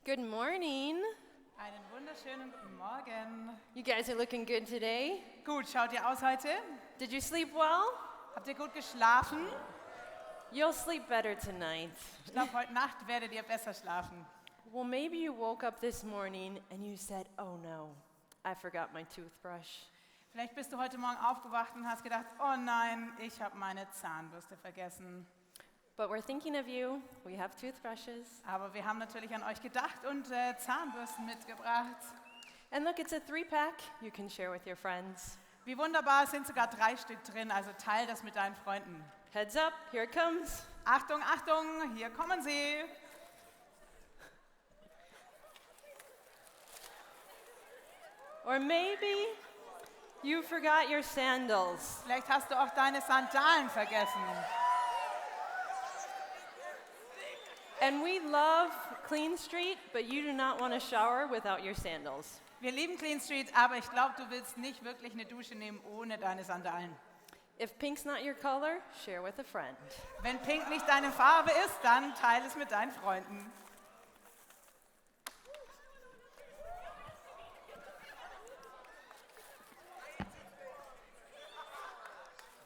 Good morning. Einen wunderschönen guten Morgen. You guys are looking good today. Gut, schaut ihr aus heute? Did you sleep well? Habt ihr gut geschlafen? You'll sleep better tonight. Ich glaube, heute Nacht werdet ihr besser schlafen. Well, maybe you woke up this morning and you said, oh no, I forgot my toothbrush. Vielleicht bist du heute Morgen aufgewacht und hast gedacht, oh nein, ich habe meine Zahnbürste vergessen. But we're thinking of you. We have toothbrushes. Aber wir haben natürlich an euch gedacht und Zahnbürsten mitgebracht. And look, it's a 3-pack you can share with your friends. Wie wunderbar, es sind sogar 3 Stück drin, also teil das mit deinen Freunden. Heads up, here it comes. Achtung, Achtung, hier kommen sie. Or maybe you forgot your sandals. Vielleicht hast du auch deine Sandalen vergessen. And we love TeenStreet, but you do not want to shower without your sandals. Wir lieben TeenStreet, aber ich glaube, du willst nicht wirklich eine Dusche nehmen ohne deine Sandalen. If pink's not your color, share with a friend. Wenn Pink nicht deine Farbe ist, dann teile es mit deinen Freunden.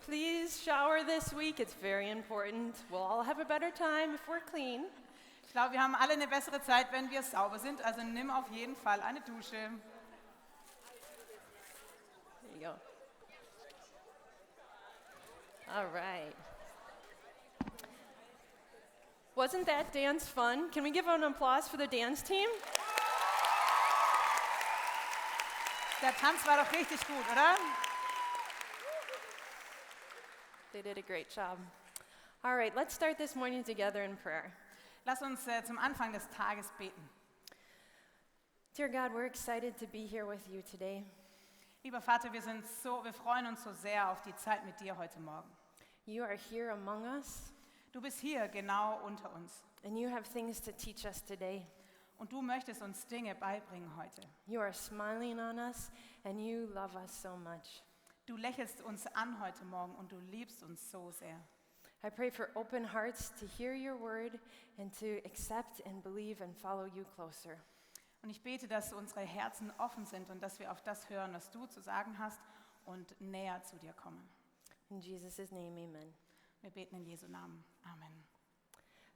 Please shower this week. It's very important. We'll all have a better time if we're clean. Ich glaube, wir haben alle eine bessere Zeit, wenn wir sauber sind, also nimm auf jeden Fall eine Dusche. There you go. All right. Wasn't that dance fun? Can we give an applause for the dance team? Der Tanz war doch richtig gut, oder? They did a great job. All right, let's start this morning together in prayer. Lass uns zum Anfang des Tages beten. Dear God, we're excited to be here with you today. Lieber Vater, wir freuen uns so sehr auf die Zeit mit dir heute Morgen. You are here among us, Du bist hier genau unter uns and you have things to teach us today. und du möchtest uns Dinge beibringen heute. You are smiling on us, and you love us so much. Du lächelst uns an heute Morgen und du liebst uns so sehr. I pray for open hearts to hear your word and to accept and believe and follow you closer. Und ich bete, dass unsere Herzen offen sind und dass wir auf das hören, was du zu sagen hast und näher zu dir kommen. In Jesus' name, amen. Wir beten in Jesu Namen. Amen.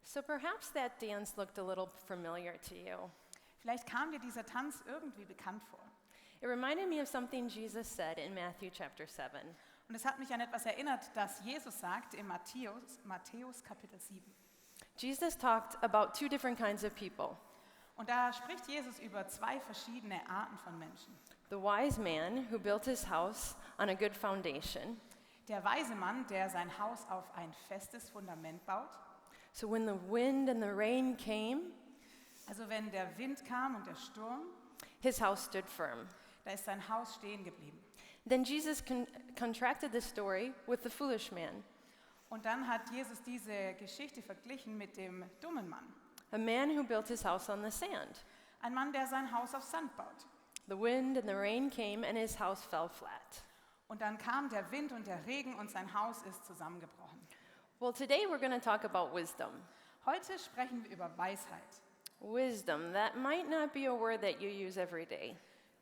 So perhaps that dance looked a little familiar to you. Vielleicht kam dir dieser Tanz irgendwie bekannt vor. It reminded me of something Jesus said in Matthew chapter 7. Und es hat mich an etwas erinnert, das Jesus sagt in Matthäus Kapitel 7. Jesus talked about 2 different kinds of people. Und da spricht Jesus über 2 verschiedene Arten von Menschen. The wise man who built his house on a good foundation. Der weise Mann, der sein Haus auf ein festes Fundament baut. So when the wind and the rain came, Also wenn der Wind kam und der Sturm, his house stood firm. da ist sein Haus stehen geblieben. Then Jesus contracted the story with the foolish man, Und dann hat Jesus diese Geschichte verglichen mit dem dummen Mann. a man who built his house on the sand. Ein Mann, der sein Haus auf Sand baut. The wind and the rain came and his house fell flat. Und dann kam der Wind und der Regen und sein Haus ist zusammengebrochen. Well, today we're going to talk about wisdom. Heute sprechen wir über Weisheit. Wisdom, that might not be a word that you use every day.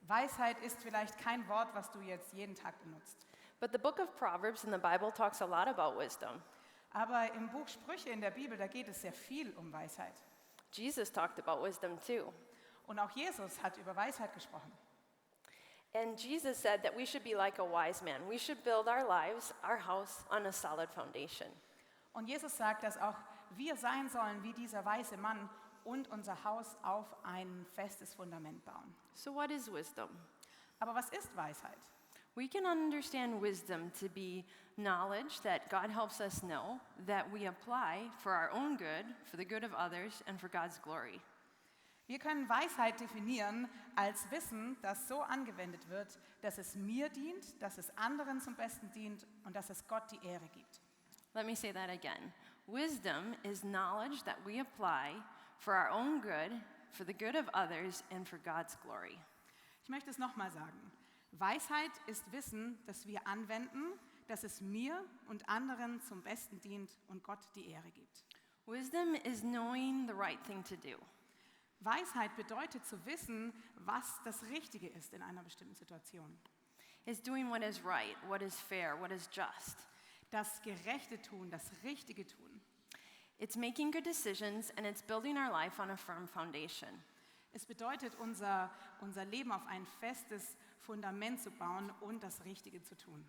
Weisheit ist vielleicht kein Wort, was du jetzt jeden Tag benutzt. But the book of Proverbs in the Bible talks a lot about wisdom. Aber im Buch Sprüche in der Bibel, da geht es sehr viel um Weisheit. Jesus talked about wisdom too. Und auch Jesus hat über Weisheit gesprochen. And Jesus said that we should be like a wise man. We should build our lives, our house, on a solid foundation. Und Jesus sagt, dass auch wir sein sollen wie dieser weise Mann und unser Haus auf ein festes Fundament bauen. So what is wisdom? Aber was ist Weisheit? We can understand wisdom to be knowledge that God helps us know that we apply for our own good, for the good of others, and for God's glory. Wir können Weisheit definieren als Wissen, das so angewendet wird, dass es mir dient, dass es anderen zum Besten dient und dass es Gott die Ehre gibt. Let me say that again. Wisdom is knowledge that we apply for our own good, for the good of others, and for God's glory. Ich möchte es nochmal sagen. Weisheit ist Wissen, das wir anwenden, dass es mir und anderen zum Besten dient und Gott die Ehre gibt. Wisdom is knowing the right thing to do. Weisheit bedeutet zu wissen, was das Richtige ist in einer bestimmten Situation. It's doing what is right, what is fair, what is just. Das Gerechte tun, das Richtige tun. It's making good decisions and it's building our life on a firm foundation. Es bedeutet, unser Leben auf ein festes Fundament zu bauen und das Richtige zu tun.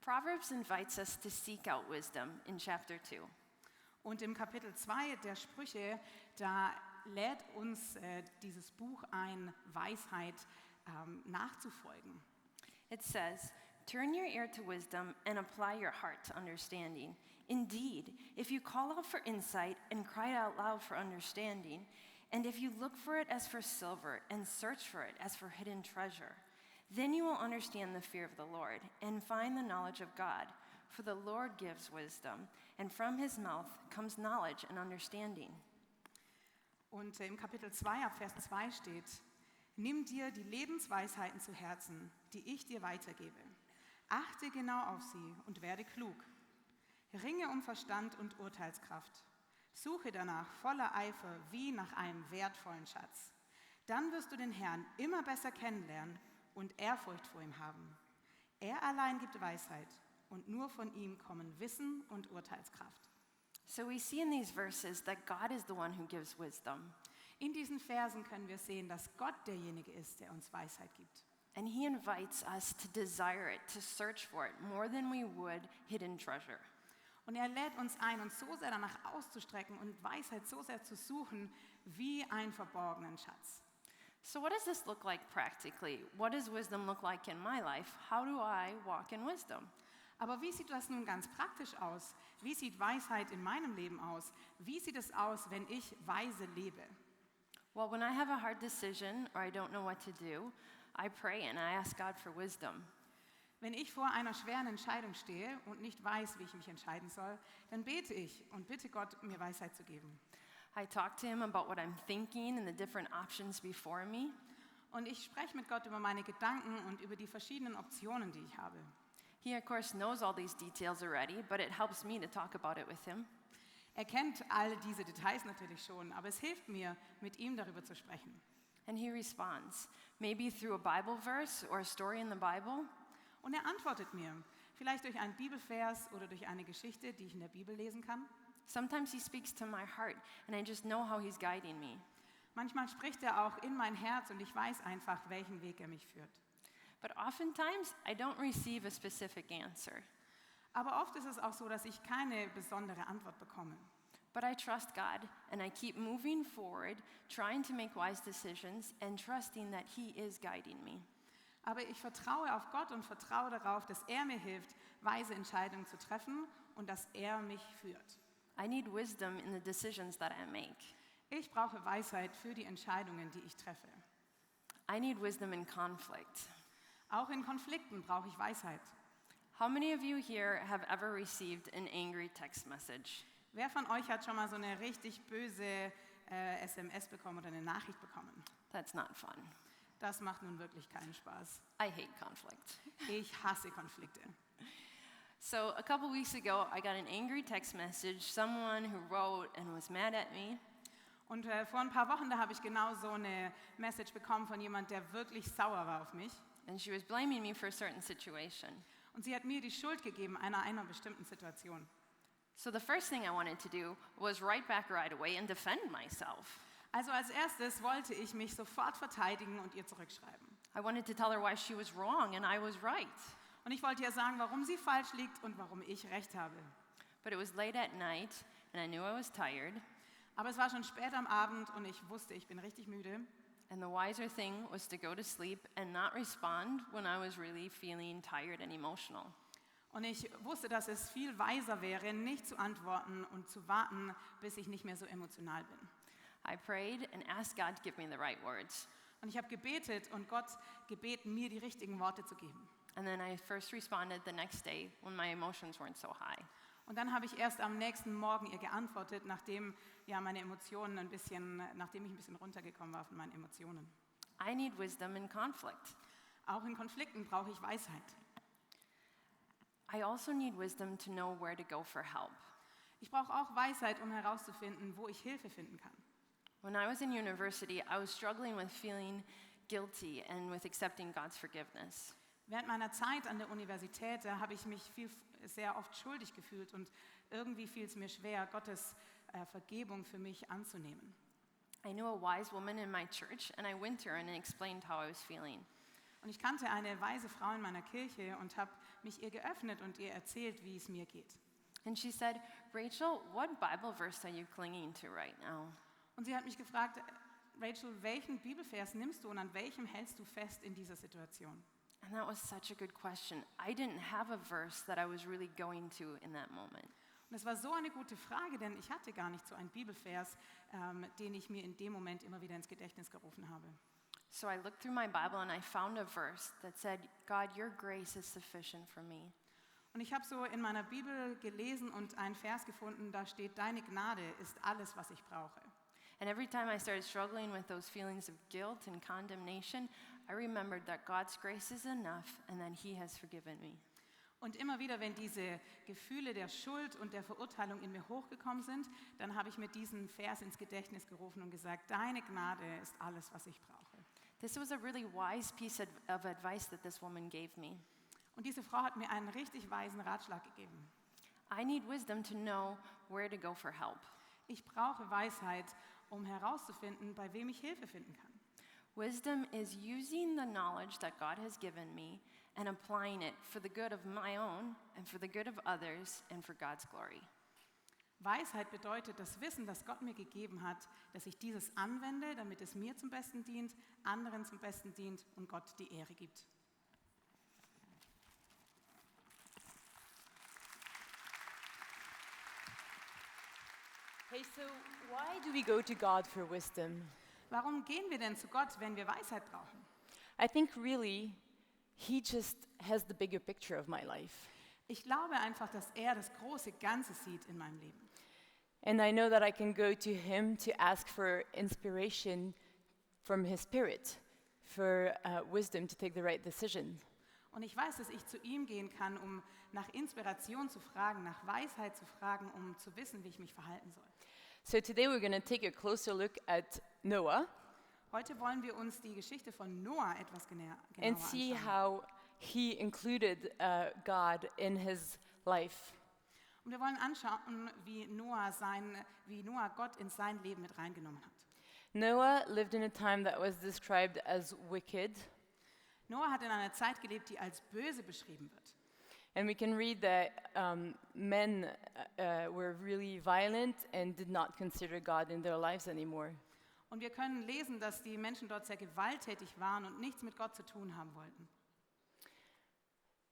Proverbs invites us to seek out wisdom in chapter 2. Und im Kapitel 2 der Sprüche, da lädt uns dieses Buch ein, Weisheit nachzufolgen. It says, "Turn your ear to wisdom and apply your heart to understanding. Indeed, if you call out for insight and cry out loud for understanding, and if you look for it as for silver and search for it as for hidden treasure, then you will understand the fear of the Lord and find the knowledge of God. For the Lord gives wisdom, and from his mouth comes knowledge and understanding." Und im Kapitel 2 ab Vers 2 steht, nimm dir die Lebensweisheiten zu Herzen, die ich dir weitergebe. Achte genau auf sie und werde klug. Ringe um Verstand und Urteilskraft. Suche danach voller Eifer wie nach einem wertvollen Schatz. Dann wirst du den Herrn immer besser kennenlernen und Ehrfurcht vor ihm haben. Er allein gibt Weisheit und nur von ihm kommen Wissen und Urteilskraft. So we see in these verses that God is the one who gives wisdom. In diesen Versen können wir sehen, dass Gott derjenige ist, der uns Weisheit gibt. And he invites us to desire it, to search for it more than we would hidden treasure. Und er lädt uns ein, uns so sehr danach auszustrecken und Weisheit so sehr zu suchen, wie einen verborgenen Schatz. So what does this look like practically? What does wisdom look like in my life? How do I walk in wisdom? Aber wie sieht das nun ganz praktisch aus? Wie sieht Weisheit in meinem Leben aus? Wie sieht es aus, wenn ich weise lebe? Well, when I have a hard decision or I don't know what to do, I pray and I ask God for wisdom. Wenn ich vor einer schweren Entscheidung stehe und nicht weiß, wie ich mich entscheiden soll, dann bete ich und bitte Gott, mir Weisheit zu geben. I talk to him about what I'm thinking and the different options before me. Und ich spreche mit Gott über meine Gedanken und über die verschiedenen Optionen, die ich habe. He, of course, knows all these details already, but it helps me to talk about it with him. Er kennt all diese Details natürlich schon, aber es hilft mir, mit ihm darüber zu sprechen. And he responds, maybe through a Bible verse or a story in the Bible. Und er antwortet mir, vielleicht durch einen Bibelvers oder durch eine Geschichte, die ich in der Bibel lesen kann. Sometimes he speaks to my heart, and I just know how he's guiding me. Manchmal spricht er auch in mein Herz und ich weiß einfach, welchen Weg er mich führt. But oftentimes, I don't receive a specific answer. Aber oft ist es auch so, dass ich keine besondere Antwort bekomme. But I trust God, and I keep moving forward, trying to make wise decisions and trusting that he is guiding me. Aber ich vertraue auf Gott und vertraue darauf, dass er mir hilft, weise Entscheidungen zu treffen und dass er mich führt. I need wisdom in the decisions that I make. Ich brauche Weisheit für die Entscheidungen, die ich treffe. I need wisdom in conflict. Auch in Konflikten brauche ich Weisheit. How many of you here have ever received an angry text message? Wer von euch hat schon mal so eine richtig böse SMS bekommen oder eine Nachricht bekommen? That's not fun. Das macht nun wirklich keinen Spaß. I hate conflict. Ich hasse Konflikte. So a couple weeks ago, I got an angry text message, someone who wrote and was mad at me. Und vor ein paar Wochen, da habe ich genau so eine Message bekommen von jemand, der wirklich sauer war auf mich. And she was blaming me for a certain situation. Und sie hat mir die Schuld gegeben einer bestimmten Situation. So the first thing I wanted to do was write back right away and defend myself. Also als erstes wollte ich mich sofort verteidigen und ihr zurückschreiben. I wanted to tell her why she was wrong and I was right. Und ich wollte ihr sagen, warum sie falsch liegt und warum ich recht habe. But it was late at night and I knew I was tired. Aber es war schon spät am Abend und ich wusste, ich bin richtig müde. And the wiser thing was to go to sleep and not respond when I was really feeling tired and emotional. Und ich wusste, dass es viel weiser wäre, nicht zu antworten und zu warten, bis ich nicht mehr so emotional bin. I prayed and asked God to give me the right words. Und ich habe gebetet und Gott gebeten, mir die richtigen Worte zu geben. And then I first responded the next day when my emotions weren't so high. Und dann habe ich erst am nächsten Morgen ihr geantwortet, nachdem ich ein bisschen runtergekommen war von meinen Emotionen. I need wisdom in conflict. Auch in Konflikten brauche ich Weisheit. I also need wisdom to know where to go for help. Ich brauche auch Weisheit, um herauszufinden, wo ich Hilfe finden kann. When I was in university, I was struggling with feeling guilty and with accepting God's forgiveness. Während meiner Zeit an der Universität habe ich mich sehr oft schuldig gefühlt und irgendwie fiel es mir schwer, Gottes Vergebung für mich anzunehmen. I knew a wise woman in my church, and I went to her and explained how I was feeling. Und ich kannte eine weise Frau in meiner Kirche und habe mich ihr geöffnet und ihr erzählt, wie es mir geht. And she said, Rachel, what Bible verse are you clinging to right now? Und sie hat mich gefragt, Rachel, welchen Bibelvers nimmst du und an welchem hältst du fest in dieser Situation? And that was such a good question. I didn't have a verse that I was really going to in that moment. Und es war so eine gute Frage, denn ich hatte gar nicht so einen Bibelvers, den ich mir in dem Moment immer wieder ins Gedächtnis gerufen habe. So I looked through my Bible and I found a verse that said, God, your grace is sufficient for me. Und ich habe so in meiner Bibel gelesen und einen Vers gefunden, da steht, deine Gnade ist alles, was ich brauche. And every time I started struggling with those feelings of guilt and condemnation, I remembered that God's grace is enough and that He has forgiven me. Und immer wieder, wenn diese Gefühle der Schuld und der Verurteilung in mir hochgekommen sind, dann habe ich mir diesen Vers ins Gedächtnis gerufen und gesagt, deine Gnade ist alles, was ich brauche. This was a really wise piece of advice that this woman gave me. Und diese Frau hat mir einen richtig weisen Ratschlag gegeben. I need wisdom to know where to go for help. Ich brauche Weisheit, um herauszufinden, bei wem ich Hilfe finden kann. Wisdom is using the knowledge that God has given me and applying it for the good of my own and for the good of others and for God's glory. Weisheit bedeutet das Wissen, das Gott mir gegeben hat, dass ich dieses anwende, damit es mir zum Besten dient, anderen zum Besten dient und Gott die Ehre gibt. Hey, so why do we go to God for wisdom? Warum gehen wir denn zu Gott, wenn wir Weisheit brauchen? I think really He just has the bigger picture of my life. Ich glaube einfach, dass er das große Ganze sieht in meinem Leben. And I know that I can go to Him to ask for inspiration from His Spirit, for wisdom to take the right decision. Und ich weiß, dass ich zu ihm gehen kann, um nach Inspiration zu fragen, nach Weisheit zu fragen, um zu wissen, wie ich mich verhalten soll. So today we're going to take a closer look at Noah Heute wollen wir uns die Geschichte von Noah etwas genauer and see anschauen. how he included God in his life. Und wir wollen anschauen, wie Noah Gott in sein Leben mit reingenommen hat. Noah lived in a time that was described as wicked, Noah hat in einer Zeit gelebt, die als böse beschrieben wird. and we can read that men were really violent and did not consider God in their lives anymore. Und wir können lesen, dass die Menschen dort sehr gewalttätig waren und nichts mit Gott zu tun haben wollten.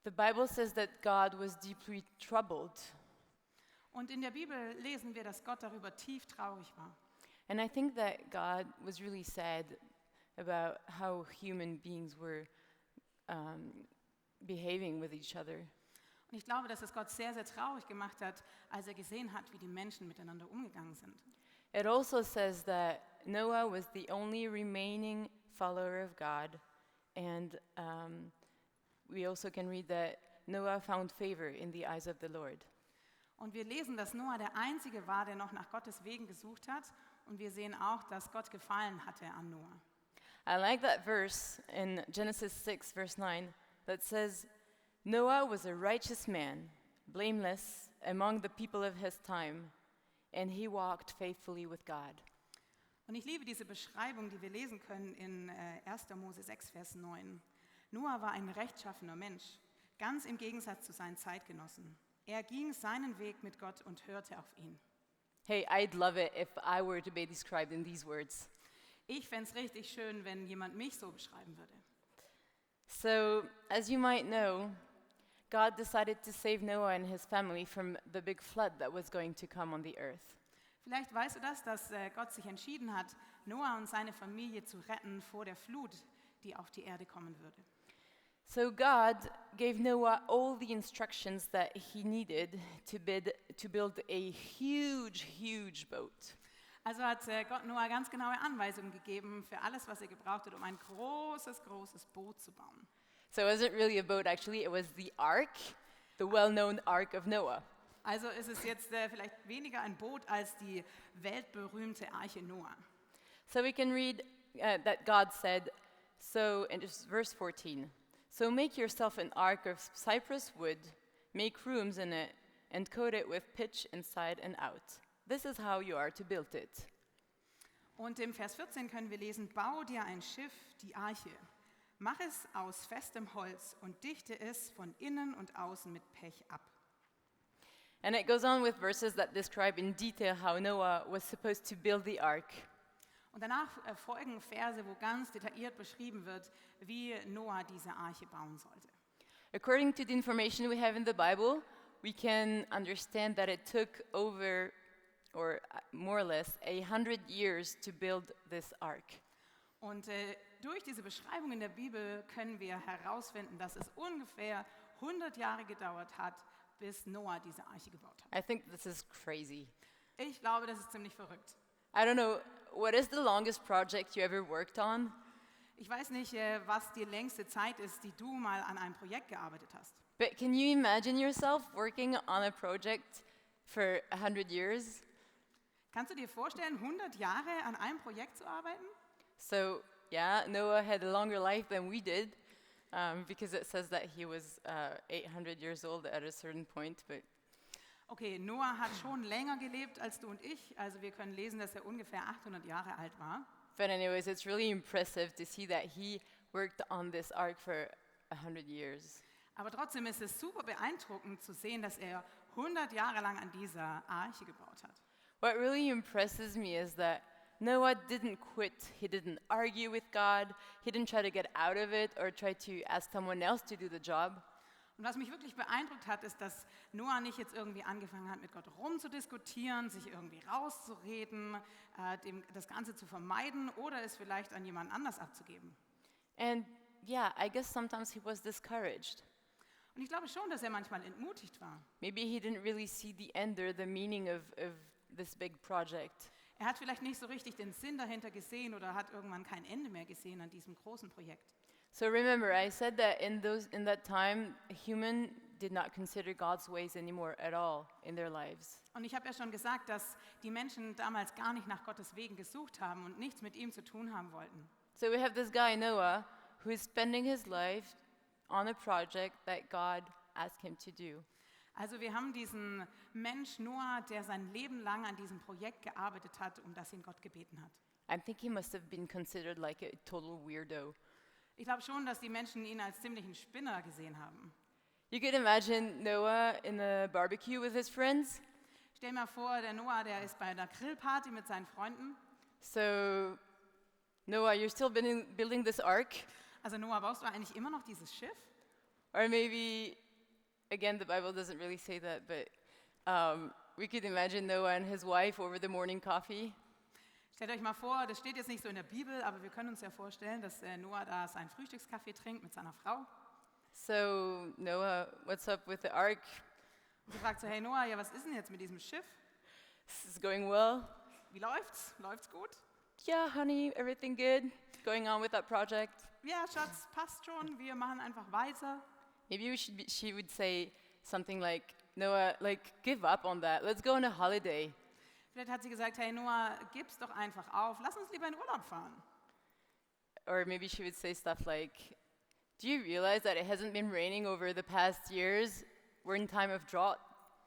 The Bible says that God was deeply troubled, Und in der Bibel lesen wir, dass Gott darüber tief traurig war. and I think that God was really sad about how human beings were behaving with each other. Und ich glaube, dass es Gott sehr, sehr traurig gemacht hat, als er gesehen hat, wie die Menschen miteinander umgegangen sind. It also says that Noah was the only remaining follower of God, and we also can read that Noah found favor in the eyes of the Lord. Und wir lesen, dass Noah der Einzige war, der noch nach Gottes Wegen gesucht hat. Und wir sehen auch, dass Gott Gefallen hatte an Noah. I like that verse in Genesis 6, verse 9, that says, Noah was a righteous man, blameless among the people of his time, and he walked faithfully with God. Und ich liebe diese Beschreibung, die wir lesen können in 1. Mose 6, Vers 9. Noah war ein rechtschaffener Mensch, ganz im Gegensatz zu seinen Zeitgenossen. Er ging seinen Weg mit Gott und hörte auf ihn. Hey, I'd love it if I were to be described in these words. Ich fände es richtig schön, wenn jemand mich so beschreiben würde. So, as you might know, God decided to save Noah and his family from the big flood that was going to come on the earth. Vielleicht weißt du das, dass Gott sich entschieden hat, Noah und seine Familie zu retten vor der Flut, die auf die Erde kommen würde. So God gave Noah all the instructions that he needed to build a huge boat. Also hat Gott Noah ganz genaue Anweisungen gegeben für alles, was er gebraucht hat, um ein großes Boot zu bauen. So it wasn't really a boat, actually, it was the ark, the well-known Ark of Noah. Also ist es jetzt vielleicht weniger ein Boot als die weltberühmte Arche Noah. So we can read that God said, so in just verse 14, so make yourself an ark of cypress wood, make rooms in it, and coat it with pitch inside and out. This is how you are to build it. Und im Vers 14 können wir lesen, bau dir ein Schiff, die Arche. Mach es aus festem Holz und dichte es von innen und außen mit Pech ab. And it goes on with verses that describe in detail how Noah was supposed to build the ark. Und danach folgen Verse, wo ganz detailliert beschrieben wird, wie Noah diese Arche bauen sollte. According to the information we have in the Bible, we can understand that it took over, or more or less, 100 years to build this ark. Und durch diese Beschreibung in der Bibel können wir herausfinden, dass es ungefähr 100 Jahre gedauert hat, bis Noah diese Arche gebaut hat. I think this is crazy. Ich glaube, das ist ziemlich verrückt. I don't know, what is the longest project you ever worked on? Ich weiß nicht, was die längste Zeit ist, die du mal an einem Projekt gearbeitet hast. But can you imagine yourself working on a project for 100 years? Kannst du dir vorstellen, 100 Jahre an einem Projekt zu arbeiten? So, yeah, Noah had a longer life than we did, because it says that he was 800 years old at a certain point. But Okay, Noah hat schon länger gelebt als du und ich. Also wir können lesen, dass er ungefähr 800 Jahre alt war. anyways, it's really impressive to see that he worked on this ark for 100 years. Aber trotzdem ist es super beeindruckend zu sehen, dass er 100 Jahre lang an dieser Arche gebaut hat. What really impresses me is that Noah didn't quit. He didn't argue with God. He didn't try to get out of it or try to ask someone else to do the job. Und was mich wirklich beeindruckt hat, ist, dass Noah nicht jetzt irgendwie angefangen hat, mit Gott rumzudiskutieren, sich irgendwie rauszureden, das Ganze zu vermeiden oder es vielleicht an jemand anders abzugeben. And yeah, I guess sometimes he was discouraged. Und ich glaube schon, dass er manchmal entmutigt war. Maybe he didn't really see the end or the meaning of this big project. Er hat vielleicht nicht so richtig den Sinn dahinter gesehen oder hat irgendwann kein Ende mehr gesehen an diesem großen Projekt. So remember, I said that in that time, human did not consider God's ways anymore at all in their lives. Und ich habe ja schon gesagt, dass die Menschen damals gar nicht nach Gottes Wegen gesucht haben und nichts mit ihm zu tun haben wollten. So we have this guy, Noah, who is spending his life on a project that God asked him to do. Also wir haben diesen Mensch Noah, der sein Leben lang an diesem Projekt gearbeitet hat, um das ihn Gott gebeten hat. I think he must have been considered like a total weirdo. Ich glaube schon, dass die Menschen ihn als ziemlichen Spinner gesehen haben. You could imagine Noah in a barbecue with his friends. Stell dir mal vor, der Noah, der ist bei einer Grillparty mit seinen Freunden. So, Noah, you're still building this ark? Also Noah, baust du eigentlich immer noch dieses Schiff? Or maybe, again, the Bible doesn't really say that, but we could imagine Noah and his wife over the morning coffee. Stellt euch mal vor, das steht jetzt nicht so in der Bibel, aber wir können uns ja vorstellen, dass Noah da seinen Frühstückskaffee trinkt mit seiner Frau. So, Noah, what's up with the ark? Und sie fragt so, hey Noah, ja, was ist denn jetzt mit diesem Schiff? This is going well? Wie läuft's? Läuft's gut? Yeah, honey, everything good? Going on with that project? Ja, Schatz, passt schon, wir machen einfach weiter. Maybe she would say something like, Noah, like, give up on that. Let's go on a holiday. Vielleicht hat sie gesagt, hey Noah, gib's doch einfach auf, lass uns lieber in Urlaub fahren. Or maybe she would say stuff like, do you realize that it hasn't been raining over the past years? We're in time of drought.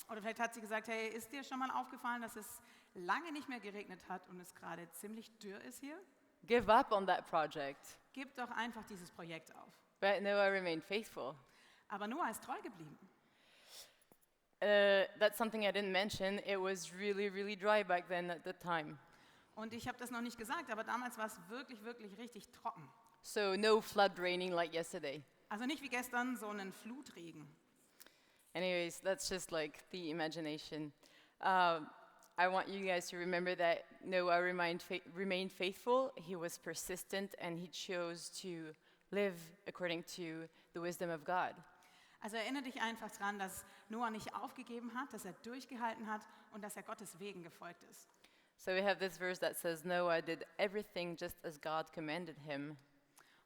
Oder vielleicht hat sie gesagt, hey, ist dir schon mal aufgefallen, dass es lange nicht mehr geregnet hat und es gerade ziemlich dürr ist hier? Give up on that project. Gib doch einfach dieses Projekt auf. But Noah remained faithful. Aber Noah ist treu geblieben. That's something I didn't mention. It was really, really dry back then at the time. Und ich habe das noch nicht gesagt, aber damals war es wirklich, wirklich richtig trocken. So no flood raining like yesterday. Also nicht wie gestern so einen Flutregen. Anyways, that's just like the imagination. I want you guys to remember that Noah remained faithful. He was persistent and he chose to live according to the wisdom of God. Also erinnere dich einfach daran, dass Noah nicht aufgegeben hat, dass er durchgehalten hat und dass er Gottes Wegen gefolgt ist. So we have this verse that says Noah did everything just as God commanded him.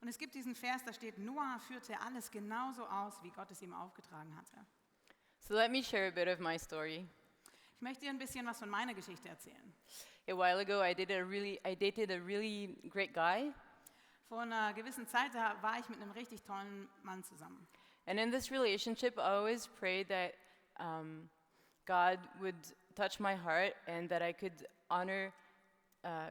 Und es gibt diesen Vers, da steht, Noah führte alles genauso aus, wie Gott es ihm aufgetragen hatte. So let me share a bit of my story. Ich möchte dir ein bisschen was von meiner Geschichte erzählen. A while ago, I dated a really great guy, Vor einer gewissen Zeit, da war ich mit einem richtig tollen Mann zusammen. and in this relationship, I always prayed that God would touch my heart and that I could honor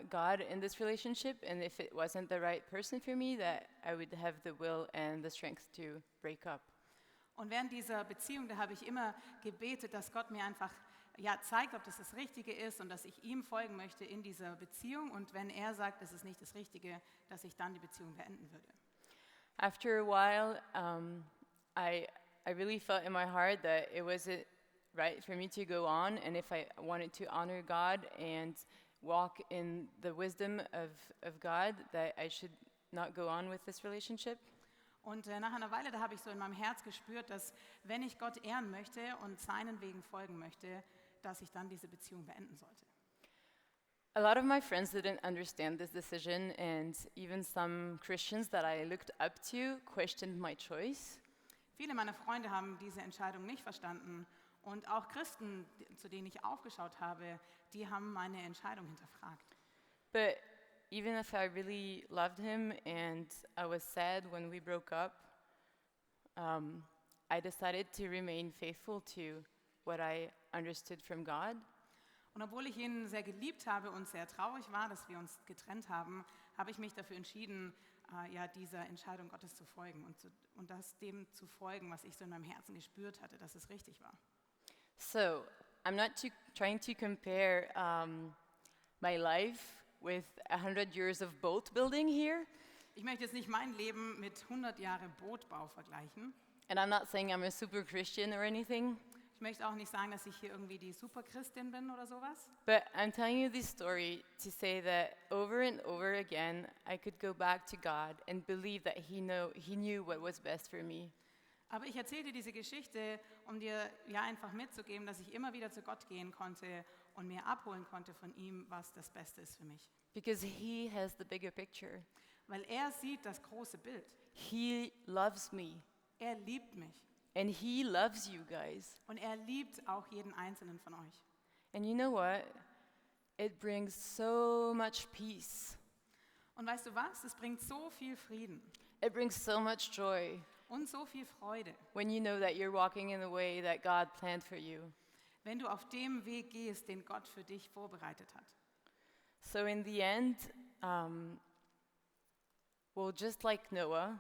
God in this relationship, and if it wasn't the right person for me, that I would have the will and the strength to break up. Und während dieser Beziehung, da habe ich immer gebetet, dass Gott mir einfach zeigt, ob das Richtige ist und dass ich ihm folgen möchte in dieser Beziehung. Und wenn er sagt, das ist nicht das Richtige, dass ich dann die Beziehung beenden würde. After a while, I really felt in my heart that it wasn't right for me to go on, and if I wanted to honor God and walk in the wisdom of God, that I should not go on with this relationship. Und nach einer Weile, da habe ich so in meinem Herz gespürt, dass wenn ich Gott ehren möchte und seinen Wegen folgen möchte, dass ich dann diese Beziehung beenden sollte. A lot of my friends didn't understand this decision, and even some Christians that I looked up to questioned my choice. Viele meiner Freunde haben diese Entscheidung nicht verstanden und auch Christen, zu denen ich aufgeschaut habe, die haben meine Entscheidung hinterfragt. But even if I really loved him and I was sad when we broke up, I decided to remain faithful to what I understood from God. Und obwohl ich ihn sehr geliebt habe und sehr traurig war, dass wir uns getrennt haben, habe ich mich dafür entschieden, dieser Entscheidung Gottes zu folgen und dem zu folgen, was ich so in meinem Herzen gespürt hatte, dass es richtig war. So, I'm not trying to compare my life with 100 years of boat building here. Ich möchte jetzt nicht mein Leben mit 100 Jahre Bootbau vergleichen. And I'm not saying I'm a super Christian or anything, Ich möchte auch nicht sagen, dass ich hier irgendwie die Superchristin bin oder sowas. but I'm telling you this story to say that over and over again, I could go back to God and believe that He knew what was best for me. Aber ich erzähle dir diese Geschichte, um dir einfach mitzugeben, dass ich immer wieder zu Gott gehen konnte und mir abholen konnte von ihm, was das Beste ist für mich. Because He has the bigger picture. Weil er sieht das große Bild. He loves me, Er liebt mich and He loves you guys. und er liebt auch jeden einzelnen von euch. And you know what? It brings so much peace. Und weißt du was? Es bringt so viel Frieden It brings so much joy und so viel Freude, when you know that you're walking in the way that God planned for you. wenn du auf dem Weg gehst, den Gott für dich vorbereitet hat. So in the end, well, just like Noah,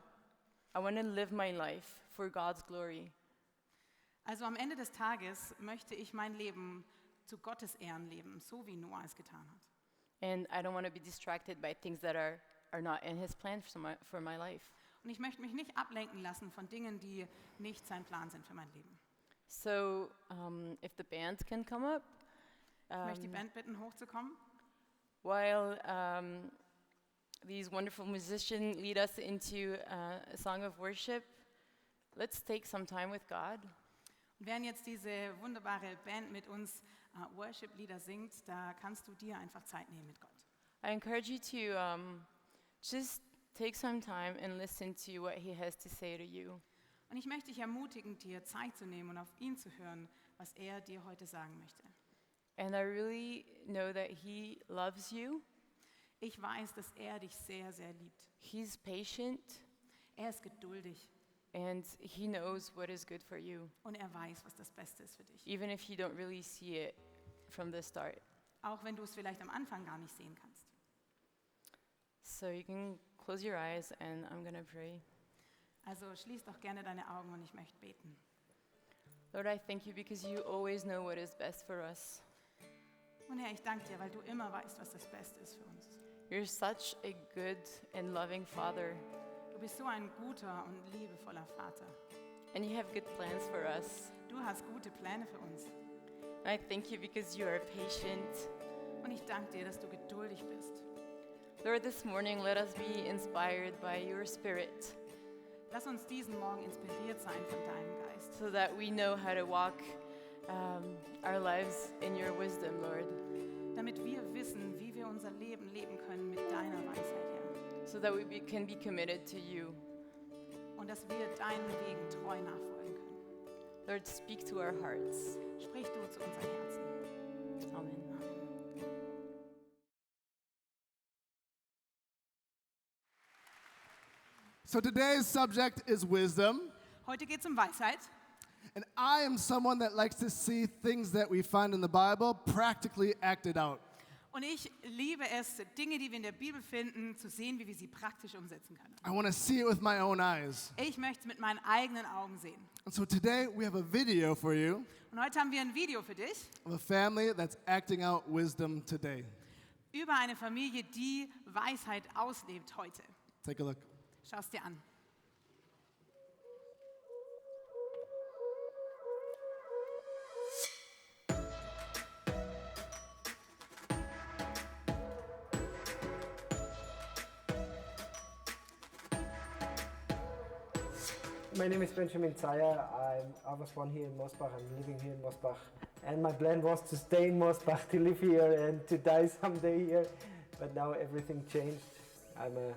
I want to live my life for God's glory. Also am Ende des Tages möchte ich mein Leben zu Gottes Ehren leben, so wie Noah es getan hat. And I don't want to be distracted by things that are not in His plan for my life. Und ich möchte mich nicht ablenken lassen von Dingen, die nicht sein Plan sind für mein Leben. So if the band can come up, Ich möchte die Band bitten, hochzukommen. while these wonderful musicians lead us into a song of worship, let's take some time with God. Und während jetzt diese wunderbare Band mit uns Worship-Lieder singt, da kannst du dir einfach Zeit nehmen mit Gott. I encourage you to just take some time and listen to what He has to say to you. Und ich möchte dich ermutigen, dir Zeit zu nehmen und auf ihn zu hören, was er dir heute sagen möchte. And I really know that He loves you. Ich weiß, dass er dich sehr, sehr liebt. He's patient, Er ist geduldig and He knows what is good for you, und er weiß, was das Beste ist für dich. even if you don't really see it from the start. Auch wenn du es vielleicht am Anfang gar nicht sehen kannst. So you can close your eyes and I'm going to pray. Also schließ doch gerne deine Augen und ich möchte beten. Lord, I thank you because you always know what is best for us. Und Herr, ich danke dir, weil du immer weißt, was das Beste ist für uns. You're such a good and loving Father, Du bist so ein guter und liebevoller Vater. and you have good plans for us. Du hast gute Pläne für uns. And I thank you because you are patient. Und ich danke dir, dass du geduldig bist. Lord, this morning let us be inspired by your Spirit Lass uns diesen Morgen inspiriert sein von deinem Geist, so that we know how to walk our lives in your wisdom, Lord, damit wir wissen, wie wir unser Leben leben können mit deiner Weisheit, Herr. so that can be committed to you. Und dass wir deinen Wegen treu nachfolgen können. Lord, speak to our hearts. Sprich du zu unseren Herzen. Amen. So today's subject is wisdom, Heute geht es um Weisheit. and I am someone that likes to see things that we find in the Bible practically acted out. Und ich liebe es, Dinge, die wir in der Bibel finden, zu sehen, wie wir sie praktisch umsetzen können. I want to see it with my own eyes. Ich möchte es mit meinen eigenen Augen sehen. And so today we have a video for you Und heute haben wir ein Video für dich of a family that's acting out wisdom today. über eine Familie, die Weisheit auslebt heute. Take a look. Schau es dir an. My name is Benjamin Zeyer. I was born here in Mosbach. I'm living here in Mosbach. And my plan was to stay in Mosbach, to live here and to die someday here. But now everything changed. I'm a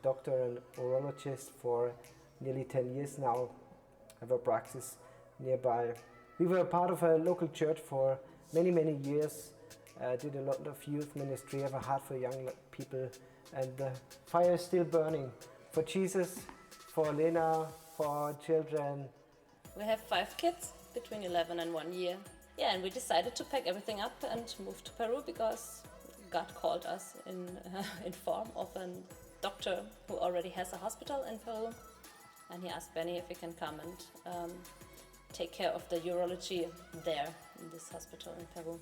doctor and urologist for nearly 10 years now. I have a practice nearby. We were part of a local church for many, many years. Did a lot of youth ministry, have a heart for young people. And the fire is still burning for Jesus, for Lena, for our children. We have 5 kids between 11 and 1 year. Yeah, and we decided to pack everything up and move to Peru because God called us in form of a doctor who already has a hospital in Peru. And he asked Benny if we can come and take care of the urology there in this hospital in Peru.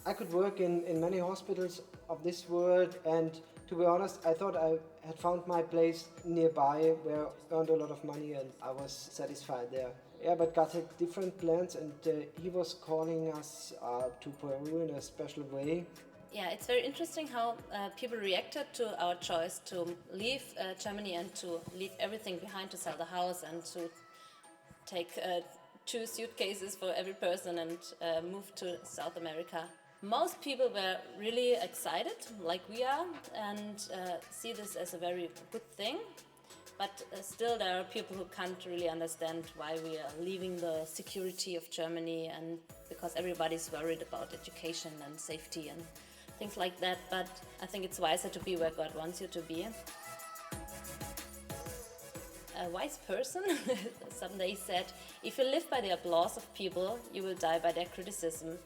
I could work in many hospitals of this world, and to be honest, I thought I had found my place nearby where I earned a lot of money and I was satisfied there. Yeah, but God had different plans, and He was calling us to Peru in a special way. Yeah, it's very interesting how people reacted to our choice to leave Germany and to leave everything behind, to sell the house and to take 2 suitcases for every person and move to South America. Most people were really excited, like we are, and see this as a very good thing. But still there are people who can't really understand why we are leaving the security of Germany, and because everybody's worried about education and safety and things like that. But I think it's wiser to be where God wants you to be. A wise person someday said, if you live by the applause of people, you will die by their criticism.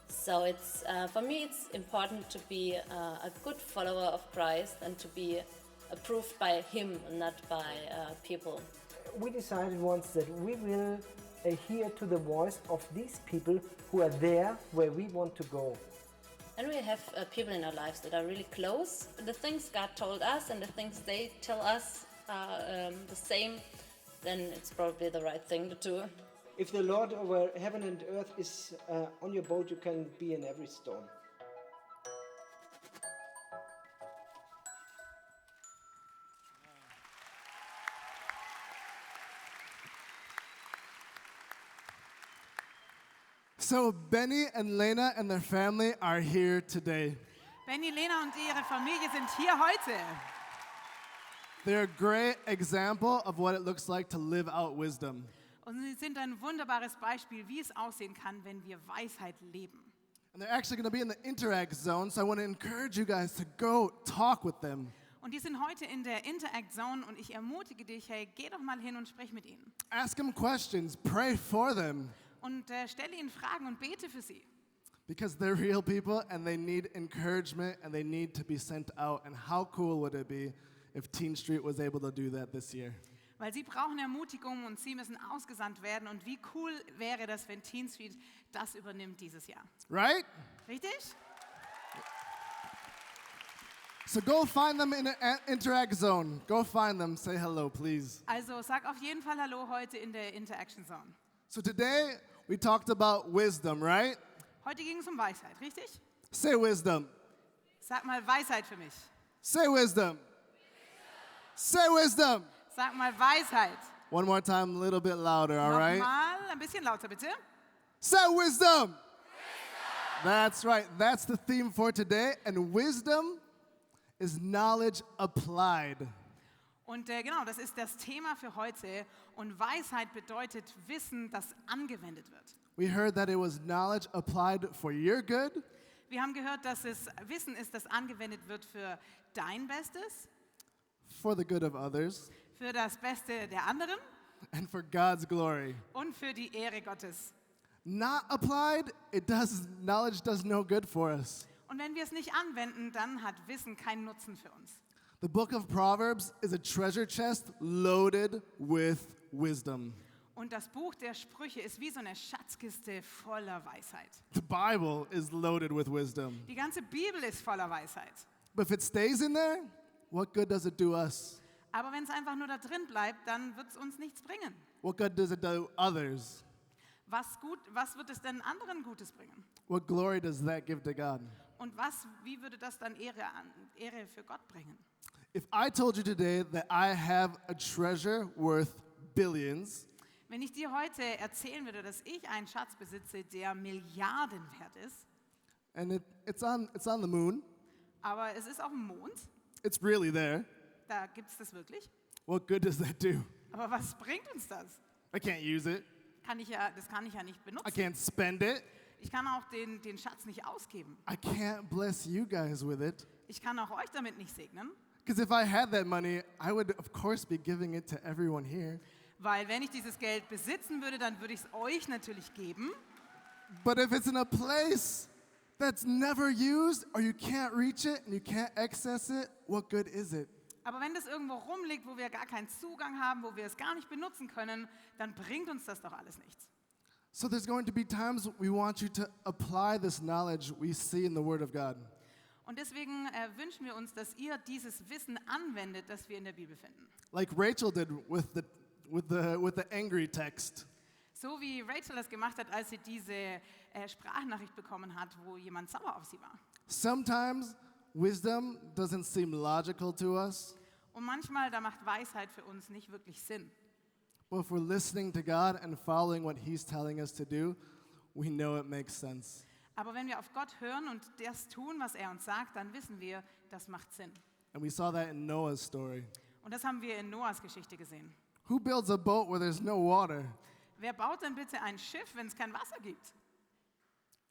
So it's for me it's important to be a good follower of Christ and to be approved by Him, not by people. We decided once that we will adhere to the voice of these people who are there where we want to go. And we have people in our lives that are really close. The things God told us and the things they tell us are the same, then it's probably the right thing to do. If the Lord over heaven and earth is on your boat, you can be in every storm. So Benny and Lena and their family are here today. Benny, Lena und ihre Familie sind hier heute. They're a great example of what it looks like to live out wisdom. Und sie sind ein wunderbares Beispiel, wie es aussehen kann, wenn wir Weisheit leben. And they're actually going to be in the interact zone, so I want to encourage you guys to go talk with them. Und die sind heute in der Interact Zone und ich ermutige dich, hey, geh doch mal hin und sprech mit ihnen. Ask them questions, pray for them, Und stelle ihnen Fragen und bete für sie. because they're real people and they need encouragement and they need to be sent out. And how cool would it be if TeenStreet was able to do that this year? Weil sie brauchen Ermutigung und sie müssen ausgesandt werden. Und wie cool wäre das, wenn TeenStreet das übernimmt dieses Jahr. Right? Richtig? So go find them in an interact zone. Go find them, say hello, please. Also sag auf jeden Fall Hallo heute in der Interaction Zone. So today we talked about wisdom, right? Heute ging es um Weisheit, richtig? Say wisdom. Sag mal Weisheit für mich. Say wisdom. Say wisdom. Sag mal Weisheit. One more time, a little bit louder, all right? Nochmal, ein bisschen lauter bitte. Say wisdom. That's right. That's the theme for today. And wisdom is knowledge applied. Und genau, das ist das Thema für heute. Und Weisheit bedeutet Wissen, das angewendet wird. We heard that it was knowledge applied for your good, Wir haben gehört, dass es Wissen ist, das angewendet wird für dein Bestes, for the good of others, für das Beste der anderen and for God's glory. und für die Ehre Gottes. Not applied, knowledge does no good for us. Und wenn wir es nicht anwenden, dann hat Wissen keinen Nutzen für uns. The book of Proverbs is a treasure chest loaded with wisdom. Und das Buch der Sprüche ist wie so eine Schatzkiste voller Weisheit. The Bible is loaded with wisdom. Die ganze Bibel ist voller Weisheit. But if it stays in there, what good does it do us? Aber wenn es einfach nur da drin bleibt, dann wird es uns nichts bringen. What good does it do others? Was wird es denn anderen Gutes bringen? What glory does that give to God? Und wie würde das dann Ehre für Gott bringen? If I told you today that I have a treasure worth billions, Wenn ich dir heute erzählen würde, dass ich einen Schatz besitze, der Milliarden wert ist, and it's on the moon, aber es ist auf dem Mond, it's really there, da gibt es das wirklich. what good does that do? Aber was bringt uns das? I can't use it. Das kann ich ja nicht I benutzen. can't spend it. Ich kann auch den Schatz nicht ausgeben. I can't bless you guys with it. Ich kann auch euch damit nicht segnen. Because if I had that money, I would, of course, be giving it to everyone here. Weil wenn ich dieses Geld besitzen würde, dann würde ich es euch natürlich geben. But if it's in a place that's never used, or you can't reach it and you can't access it, what good is it? Aber wenn das irgendwo rumliegt, wo wir gar keinen Zugang haben, wo wir es gar nicht benutzen können, dann bringt uns das doch alles nichts. So there's going to be times we want you to apply this knowledge we see in the Word of God. Und deswegen wünschen wir uns, dass ihr dieses Wissen anwendet, das wir in der Bibel finden. Like Rachel did with the angry text. So wie Rachel das gemacht hat, als sie diese Sprachnachricht bekommen hat, wo jemand sauer auf sie war. Sometimes wisdom doesn't seem logical to us, Und manchmal, da macht Weisheit für uns nicht wirklich Sinn. but if we're listening to God and following what He's telling us to do, we know it makes sense. Aber wenn wir auf Gott hören und das tun, was er uns sagt, dann wissen wir, das macht Sinn. And we saw that in Noah's story. Und das haben wir in Noahs Geschichte gesehen. Who builds a boat where there's no water? Wer baut denn bitte ein Schiff, wenn es kein Wasser gibt?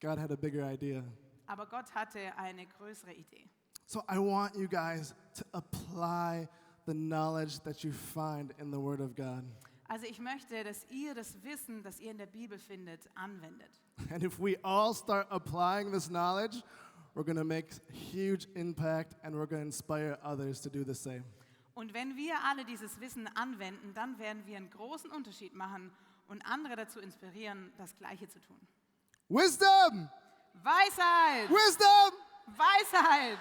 God had a bigger idea. Aber Gott hatte eine größere Idee. So I want you guys to apply the knowledge that you find in the Word of God. Also ich möchte, dass ihr das Wissen, das ihr in der Bibel findet, anwendet. And if we all start applying this knowledge, we're going to make huge impact and we're going to inspire others to do the same. Und wenn wir alle dieses Wissen anwenden, dann werden wir einen großen Unterschied machen und andere dazu inspirieren, das Gleiche zu tun. Wisdom! Weisheit! Wisdom! Weisheit!